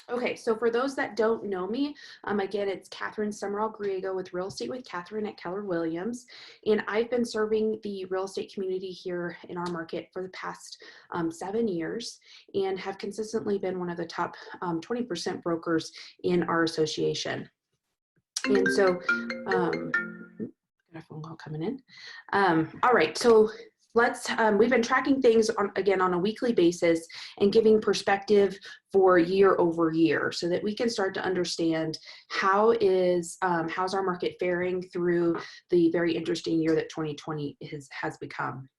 Okay, so for those that don't know me, again, it's Catherine Summerall Griego with Real Estate with Catherine at Keller Williams. And I've been serving the real estate community here in our market for the past 7 years and have consistently been one of the top 20% brokers in our association. And so, got a phone call coming in. All right, so we've been tracking things on a weekly basis and giving perspective for year over year so that we can start to understand how's our market faring through the very interesting year that 2020 has become.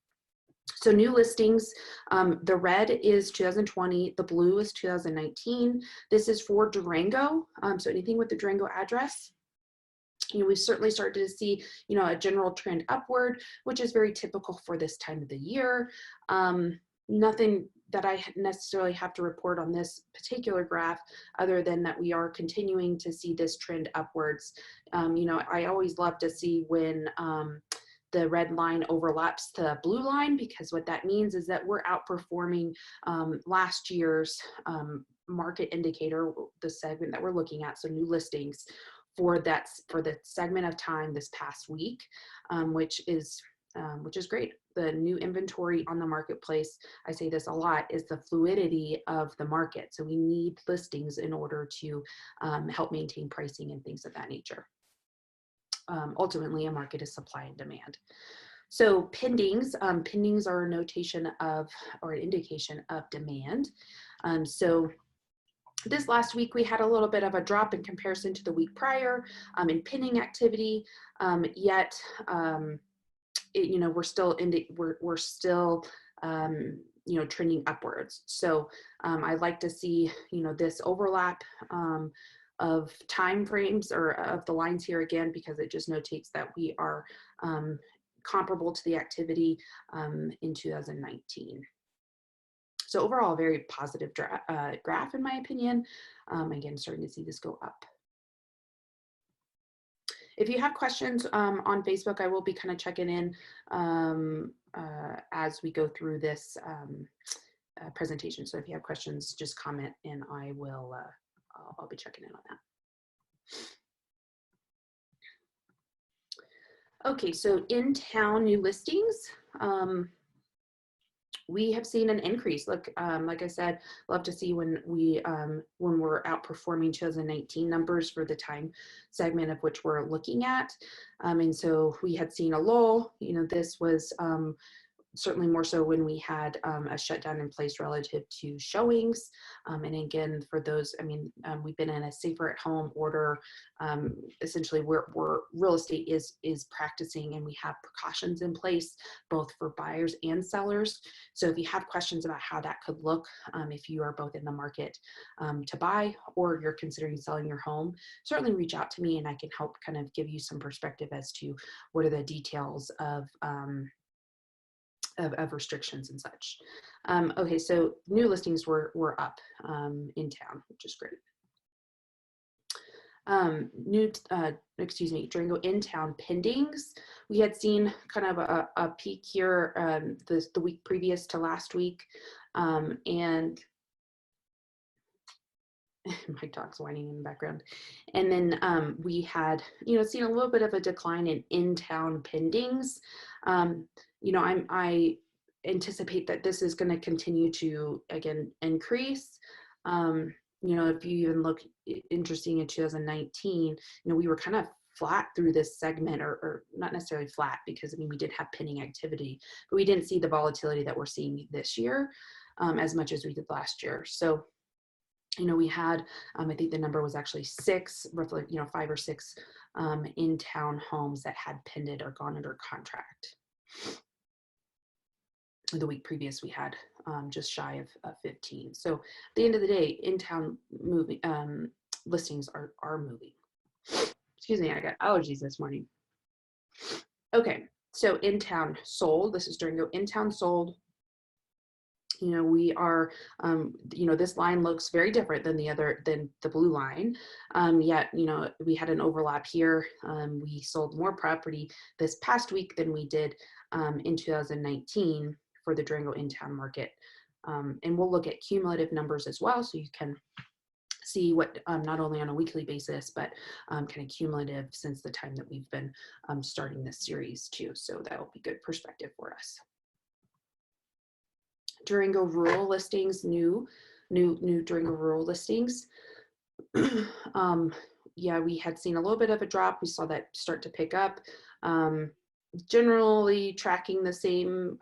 So new listings, the red is 2020, the blue is 2019. This is for Durango, so anything with the Durango address. We've certainly started to see, a general trend upward, which is very typical for this time of the year. Nothing that I necessarily have to report on this particular graph other than that we are continuing to see this trend upwards. I always love to see when the red line overlaps the blue line, because what that means is that we're outperforming last year's market indicator, the segment that we're looking at, so new listings, for the segment of time this past week, which is great. The new inventory on the marketplace, I say this a lot, is the fluidity of the market. So we need listings in order to help maintain pricing and things of that nature. Ultimately, a market is supply and demand. So pendings are a notation of, or an indication of demand. So this last week, we had a little bit of a drop in comparison to the week prior in pending activity, yet we're still trending upwards. So I like to see this overlap of time frames or of the lines here again, because it just notates that we are comparable to the activity in 2019. So overall, a very positive graph in my opinion. Again, starting to see this go up. If you have questions on Facebook, I will be kind of checking in as we go through this presentation. So if you have questions, just comment and I will, I'll be checking in on that. Okay, so in town new listings. We have seen an increase. Look, like I said, love to see when we're outperforming 2019 numbers for the time segment of which we're looking at. And so we had seen a lull. This was certainly more so when we had a shutdown in place relative to showings. And again, for those, we've been in a safer at home order. Essentially, where real estate is practicing, and we have precautions in place both for buyers and sellers. So if you have questions about how that could look, if you are both in the market to buy or you're considering selling your home, certainly reach out to me and I can help kind of give you some perspective as to what are the details of restrictions and such. Okay, so new listings were up in town, which is great. Durango in-town pendings, we had seen kind of a peak here the week previous to last week, and my dog's whining in the background. And then we had, seen a little bit of a decline in in-town pendings. I anticipate that this is going to continue to, again, increase. If you even look interesting in 2019, we were kind of flat through this segment, or not necessarily flat, because we did have pending activity, but we didn't see the volatility that we're seeing this year as much as we did last year. So we had, I think the number was actually roughly 5 or 6 in-town homes that had pended or gone under contract. The week previous, we had just shy of 15. So at the end of the day, in-town listings are moving. Excuse me, I got allergies this morning. Okay, so in-town sold. This is Durango in-town sold. We are, this line looks very different than the blue line. Yet, we had an overlap here. We sold more property this past week than we did in 2019 for the Durango in-town market. And we'll look at cumulative numbers as well, so you can see what not only on a weekly basis, but kind of cumulative since the time that we've been starting this series too. So that'll be good perspective for us. Durango rural listings, new Durango rural listings. Yeah, we had seen a little bit of a drop. We saw that start to pick up. Generally tracking the same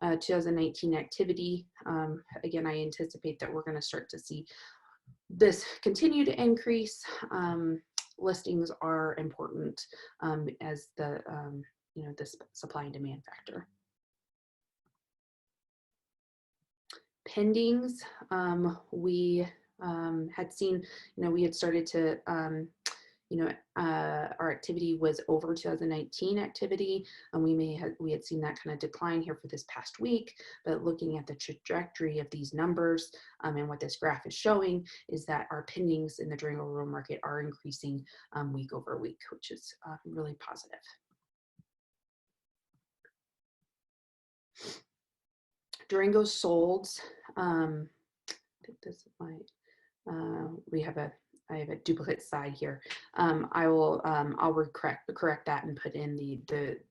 2019 activity. Again, I anticipate that we're going to start to see this continue to increase. Listings are important as the this supply and demand factor. Pendings, we had seen, we had started to, our activity was over 2019 activity, and we had seen that kind of decline here for this past week. But looking at the trajectory of these numbers and what this graph is showing is that our pendings in the Durango rural market are increasing week over week, which is really positive. Durango solds. I think this is my. I have a duplicate side here. I'll correct that and put in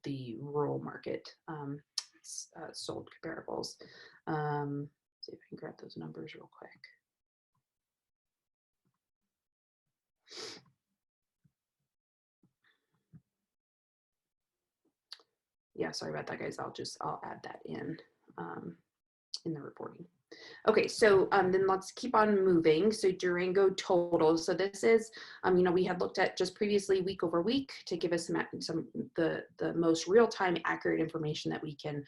the rural market sold comparables. See if I can grab those numbers real quick. Yeah, sorry about that, guys. I'll add that in the reporting. Okay, so then let's keep on moving. So Durango total. So this is, we had looked at just previously week over week to give us the most real-time accurate information that we can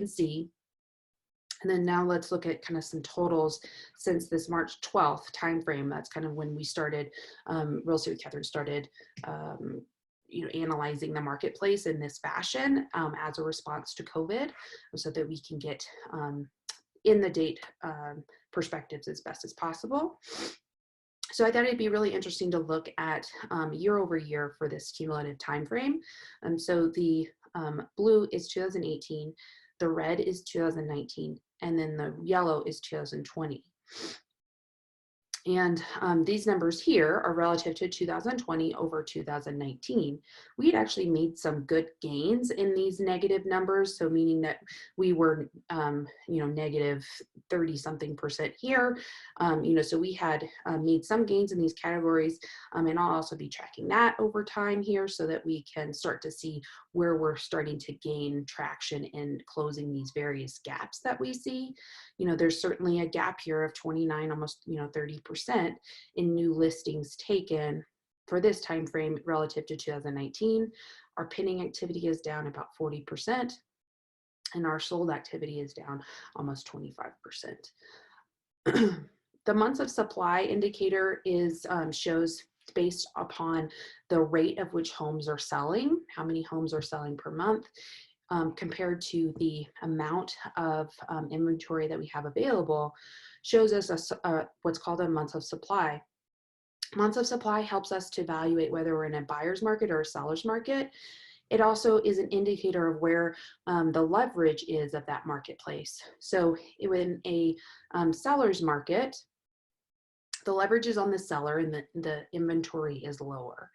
see. And then now let's look at kind of some totals since this March 12th timeframe. That's kind of when we started, Real Estate with Catherine started, analyzing the marketplace in this fashion as a response to COVID, so that we can get in the date perspectives as best as possible. So I thought it'd be really interesting to look at year over year for this cumulative time frame. So the blue is 2018, the red is 2019, and then the yellow is 2020. And these numbers here are relative to 2020 over 2019. We had actually made some good gains in these negative numbers. So meaning that we were, negative 30-something% here. So we had made some gains in these categories. And I'll also be tracking that over time here so that we can start to see where we're starting to gain traction in closing these various gaps that we see. There's certainly a gap here of 29, almost, 30% in new listings taken for this time frame relative to 2019. Our pending activity is down about 40%, and our sold activity is down almost 25%. The months of supply indicator shows based upon the rate of which homes are selling, how many homes are selling per month, compared to the amount of inventory that we have available, shows us what's called a month of supply. Months of supply helps us to evaluate whether we're in a buyer's market or a seller's market. It also is an indicator of where the leverage is of that marketplace. So in a seller's market, the leverage is on the seller and the inventory is lower.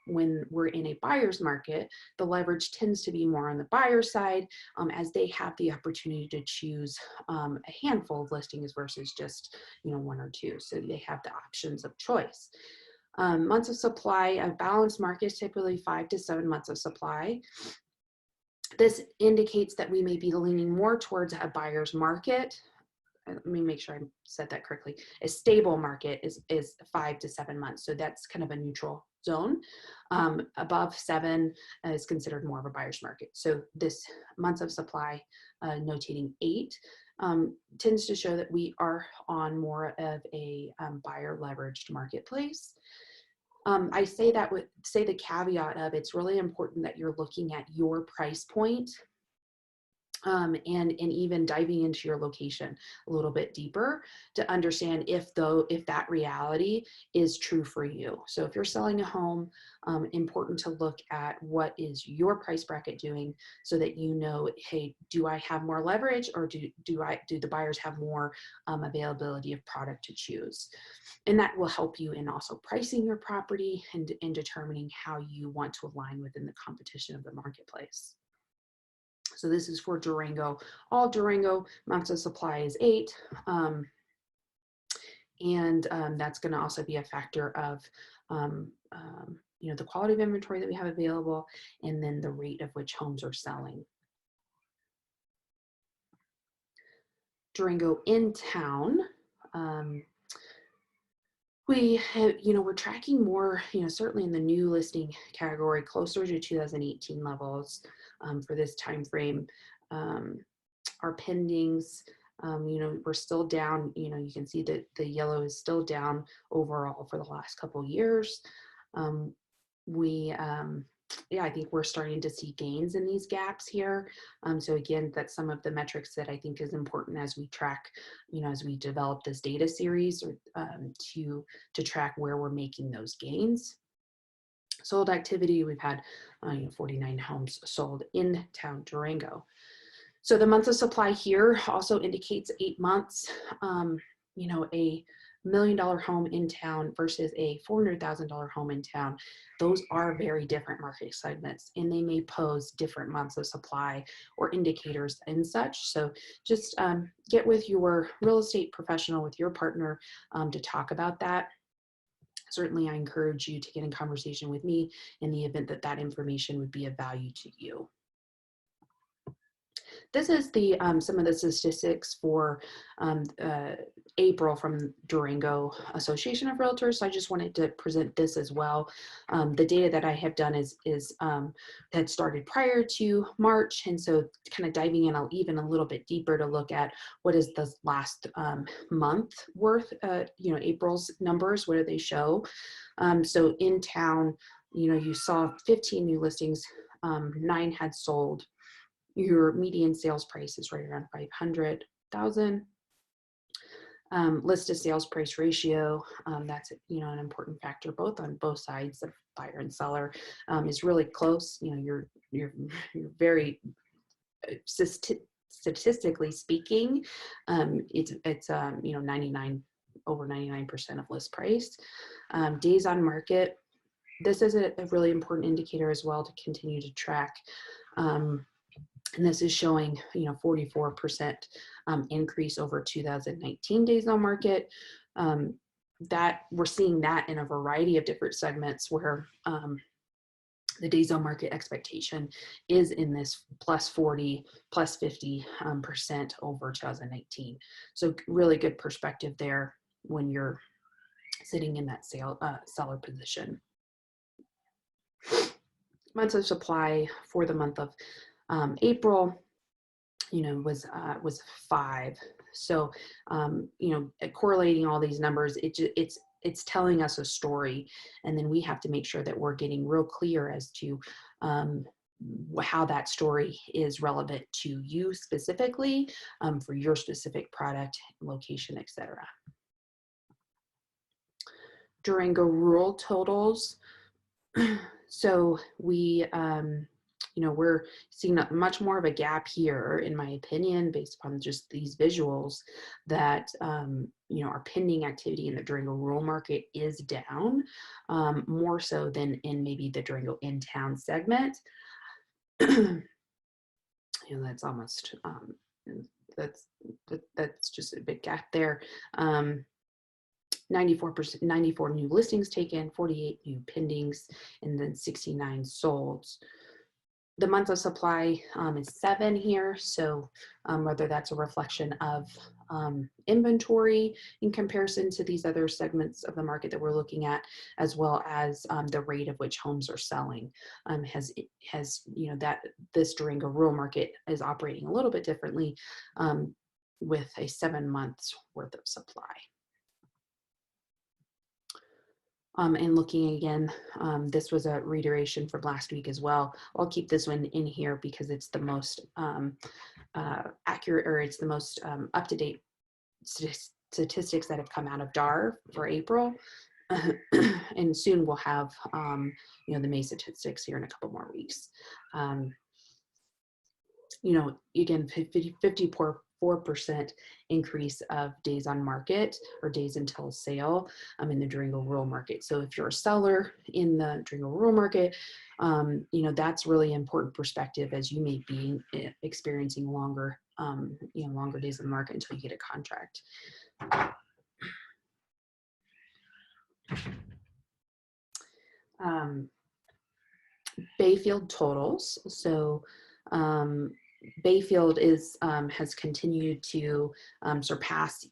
When we're in a buyer's market, the leverage tends to be more on the buyer side as they have the opportunity to choose a handful of listings versus just one or two. So they have the options of choice. Months of supply, a balanced market is typically 5 to 7 months of supply. This indicates that we may be leaning more towards a buyer's market. Let me make sure I said that correctly. A stable market is 5 to 7 months. So that's kind of a neutral zone. Above 7 is considered more of a buyer's market. So this months of supply, notating 8, tends to show that we are on more of a buyer leveraged marketplace. I say that with the caveat of it's really important that you're looking at your price point and even diving into your location a little bit deeper to understand if that reality is true for you. So if you're selling a home, important to look at what is your price bracket doing so that you know, hey, do I have more leverage, or do the buyers have more availability of product to choose? And that will help you in also pricing your property and in determining how you want to align within the competition of the marketplace. So this is for Durango. All Durango months of supply is 8. And that's going to also be a factor of, the quality of inventory that we have available, and then the rate of which homes are selling. Durango in town. We have, we're tracking more, certainly in the new listing category, closer to 2018 levels for this time frame. Our pendings, we're still down. You can see that the yellow is still down overall for the last couple years. I think we're starting to see gains in these gaps here. So again, that's some of the metrics that I think is important as we track, as we develop this data series, or to track where we're making those gains. Sold activity, we've had 49 homes sold in town Durango. So the months of supply here also indicates 8 months. A $1 million home in town versus a $400,000 home in town. Those are very different market segments, and they may pose different months of supply or indicators and such. So just get with your real estate professional, with your partner, to talk about that. Certainly, I encourage you to get in conversation with me in the event that that information would be of value to you. This is the some of the statistics for April from Durango Association of Realtors. So I just wanted to present this as well. The data that I have done is had started prior to March, and so kind of diving in even a little bit deeper to look at what is the last month worth. April's numbers. What do they show? So in town, you saw 15 new listings, 9 had sold. Your median sales price is right around 500,000. List to sales price ratio, that's an important factor on both sides of buyer and seller, is really close. You're very statistically speaking, it's 99 over 99% of list price. Days on market. This is a really important indicator as well to continue to track. And this is showing, 44% increase over 2019 days on market. That we're seeing that in a variety of different segments where the days on market expectation is in this plus 40, plus 50% over 2019. So really good perspective there when you're sitting in that seller position. Months of supply for the month of April, was 5. So, correlating all these numbers, it's telling us a story, and then we have to make sure that we're getting real clear as to how that story is relevant to you specifically, for your specific product, location, etc. Durango rural totals. So we, we're seeing much more of a gap here, in my opinion, based upon just these visuals, that, our pending activity in the Durango rural market is down, more so than in maybe the Durango in-town segment. That's almost, that's just a big gap there. 94 new listings taken, 48 new pendings, and then 69 sold. The months of supply is 7 here. So whether that's a reflection of inventory in comparison to these other segments of the market that we're looking at, as well as the rate of which homes are selling, has that this Durango rural market is operating a little bit differently, with a 7 months worth of supply. And looking again, this was a reiteration from last week as well. I'll keep this one in here because it's the most accurate, or it's the most up-to-date statistics that have come out of DAR for April. And soon we'll have, you know, the May statistics here in a couple more weeks. You know, again, 54% increase of days on market or days until sale in the Durango rural market. So if you're a seller in the Durango rural market, you know, that's really important perspective, as you may be experiencing longer, you know, longer days on the market until you get a contract. Bayfield totals. So Bayfield is has continued to surpass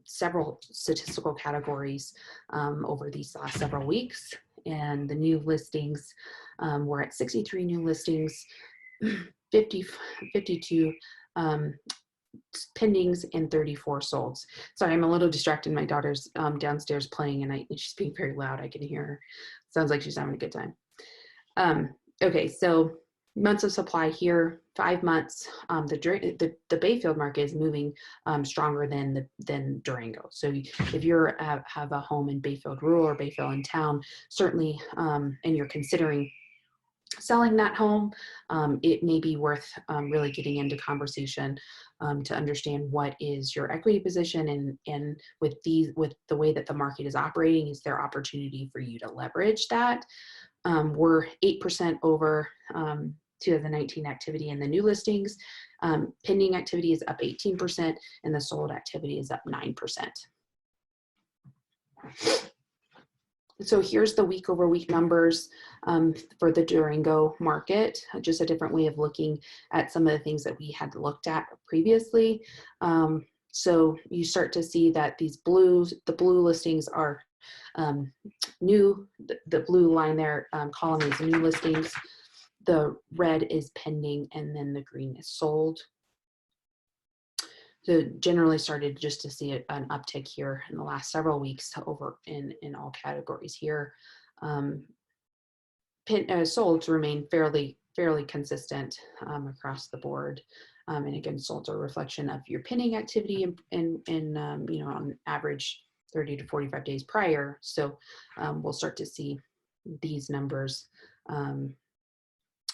several statistical categories over these last several weeks, and the new listings, we're at 63 new listings, 52 pendings, and 34 solds. Sorry, I'm a little distracted. My daughter's downstairs playing, and she's being very loud. I can hear her. Sounds like she's having a good time. Okay, so months of supply here, 5 months. The Bayfield market is moving stronger than Durango. So if you're have a home in Bayfield rural or Bayfield in town, certainly, and you're considering selling that home, it may be worth really getting into conversation to understand what is your equity position, and with the way that the market is operating, is there opportunity for you to leverage that? We're 8% over 2019 activity in the new listings. Pending activity is up 18%, and the sold activity is up 9%. So here's the week over week numbers for the Durango market, just a different way of looking at some of the things that we had looked at previously. So you start to see that the blue listings are new. The blue line there, column is new listings. The red is pending, and then the green is sold. So generally started just to see an uptick here in the last several weeks over in all categories here. Solds remain fairly consistent across the board. And again, solds are a reflection of your pending activity and you know, on average 30 to 45 days prior. So we'll start to see these numbers,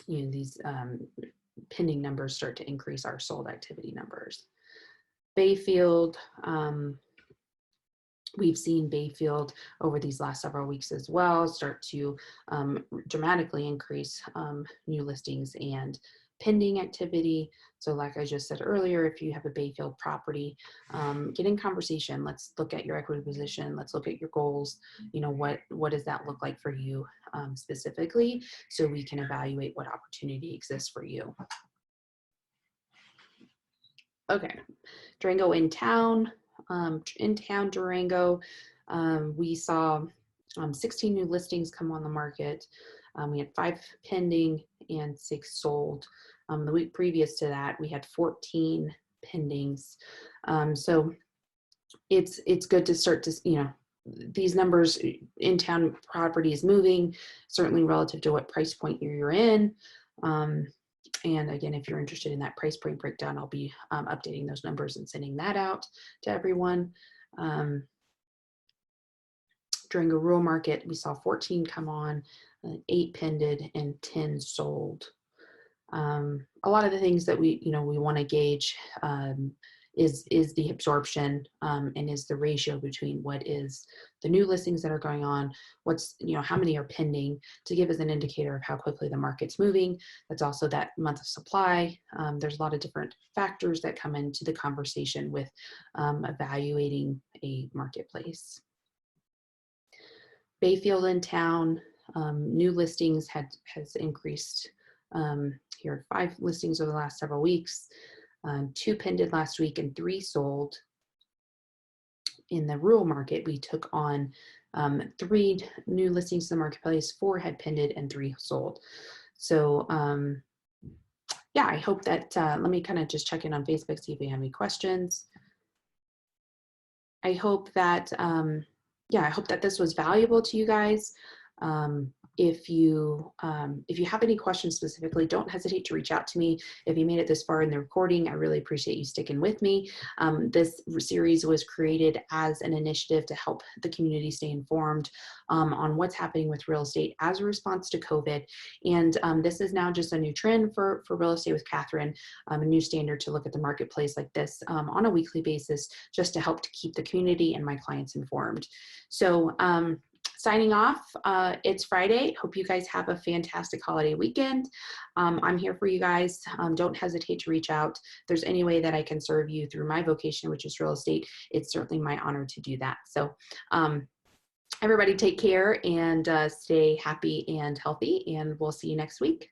you know, these pending numbers start to increase our sold activity numbers. Bayfield, we've seen Bayfield over these last several weeks as well start to dramatically increase new listings and pending activity. So like I just said earlier, if you have a Bayfield property, get in conversation. Let's look at your equity position. Let's look at your goals. You know, what does that look like for you specifically, so we can evaluate what opportunity exists for you. Okay, Durango in town. Durango, we saw 16 new listings come on the market. We had 5 pending and 6 sold. The week previous to that, we had 14 pendings. So it's good to start to, you know, these numbers in town property is moving, certainly relative to what price point you're in. And again, if you're interested in that price point breakdown, I'll be updating those numbers and sending that out to everyone. During a rural market, we saw 14 come on, 8 pended, and 10 sold. A lot of the things that we want to gauge is the absorption, and is the ratio between what is the new listings that are going on, what's, you know, how many are pending, to give us an indicator of how quickly the market's moving. That's also that month of supply. There's a lot of different factors that come into the conversation with evaluating a marketplace. Bayfield in town, new listings has increased. Here are 5 listings over the last several weeks. 2 pended last week and 3 sold. In the rural market, we took on 3 new listings in the marketplace, 4 had pended and 3 sold. So yeah, I hope that, let me kind of just check in on Facebook, see if we have any questions. I hope that, yeah, I hope that this was valuable to you guys. if you have any questions specifically, don't hesitate to reach out to me. If you made it this far in the recording, I really appreciate you sticking with me. This series was created as an initiative to help the community stay informed on what's happening with real estate as a response to COVID. And this is now just a new trend for real estate with Catherine, a new standard to look at the marketplace like this on a weekly basis, just to help to keep the community and my clients informed. So signing off, it's Friday. Hope you guys have a fantastic holiday weekend. I'm here for you guys. Don't hesitate to reach out. If there's any way that I can serve you through my vocation, which is real estate, it's certainly my honor to do that. So everybody take care and stay happy and healthy, and we'll see you next week.